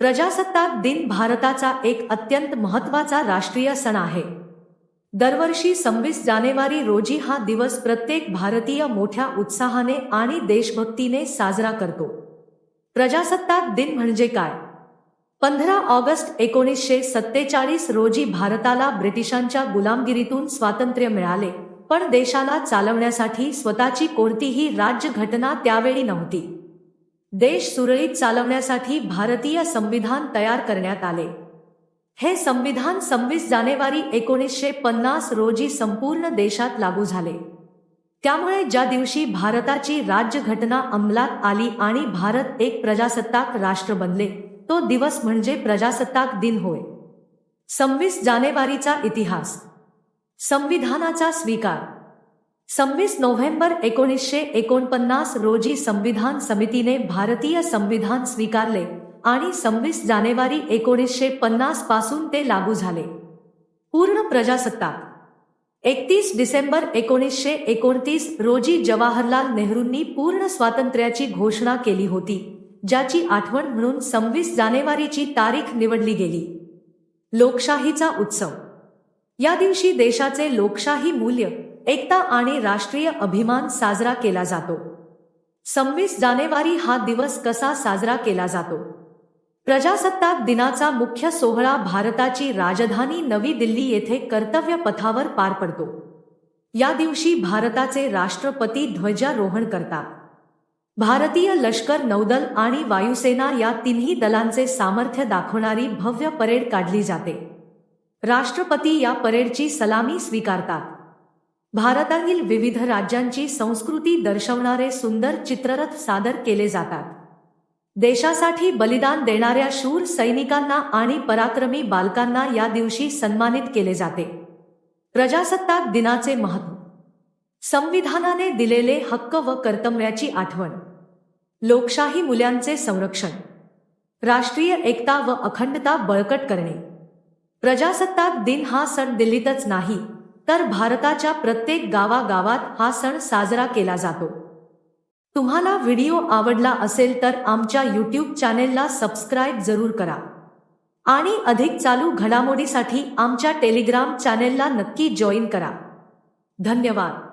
प्रजासत्ताक दिन भारताचा एक अत्यंत महत्त्वाचा राष्ट्रीय सण आहे। दरवर्षी 26 जानेवारी रोजी हा दिवस प्रत्येक भारतीय मोठ्या उत्साहाने आणि देशभक्तीने साजरा करतो। प्रजासत्ताक दिन म्हणजे काय? 15 ऑगस्ट 1947 रोजी भारताला ब्रिटिशांच्या गुलामगिरीतून स्वातंत्र्य मिळाले, पण देशाला चालवण्यासाठी स्वतःची कोणतीही राज्यघटना त्यावेळी नव्हती। देश सुरळीत चालवण्यासाठी भारतीय संविधान तयार करण्यात आले। हे संविधान 26 जानेवारी 1950 रोजी संपूर्ण देशात लागू झाले। त्यामुळे ज्या दिवशी भारताची राज्यघटना अंमलात आली आणि भारत एक प्रजासत्ताक राष्ट्र बनले, तो दिवस म्हणजे प्रजासत्ताक दिन होय। 26 जानेवारीचा इतिहास। संविधानाचा स्वीकार। 26 नोव्हेंबर 1949 रोजी संविधान समितीने भारतीय संविधान स्वीकारले आणि 26 जानेवारी 1950 पासून ते लागू झाले। पूर्ण प्रजासत्ताक। 31 डिसेंबर 1929 रोजी जवाहरलाल नेहरूंनी पूर्ण स्वातंत्र्याची घोषणा केली होती, ज्याची आठवण म्हणून 26 जानेवारीची तारीख निवडली गेली। लोकशाहीचा उत्सव। या दिवशी देशाचे लोकशाही मूल्य, एकता आणि राष्ट्रीय अभिमान साजरा केला जातो। 26 जानेवारी हा दिवस कसा साजरा केला जातो? प्रजासत्ताक दिनाचा मुख्य सोहळा भारताची राजधानी नवी दिल्ली येथे कर्तव्य पथावर पार पडतो। या दिवशी भारताचे राष्ट्रपती ध्वजारोहण करतात। भारतीय लष्कर, नौदल आणि वायुसेना या तिन्ही दलांचे सामर्थ्य दाखवणारी भव्य परेड काढली जाते। राष्ट्रपती या परेडची सलामी स्वीकारतात। भारतातील विविध राज्यांची संस्कृती दर्शवणारे सुंदर चित्ररथ सादर केले जातात। देशासाठी बलिदान देणाऱ्या शूर सैनिकांना आणि पराक्रमी बालकांना या दिवशी सन्मानित केले जाते। प्रजासत्ताक दिनाचे महत्त्व। संविधानाने दिलेले हक्क व कर्तव्याची आठवण। लोकशाही मूल्यांचे संरक्षण। राष्ट्रीय एकता व अखंडता बळकट करणे। प्रजासत्ताक दिन हा सण दिल्लीतच नाही, तर भारताच्या प्रत्येक गावागावात हा सण साजरा केला जातो। तुम्हाला व्हिडिओ आवडला असेल तर आमच्या YouTube चॅनेलला सबस्क्राईब जरूर करा आणि अधिक चालू घडामोडीसाठी आमच्या टेलिग्राम चॅनेलला नक्की जॉईन करा। धन्यवाद।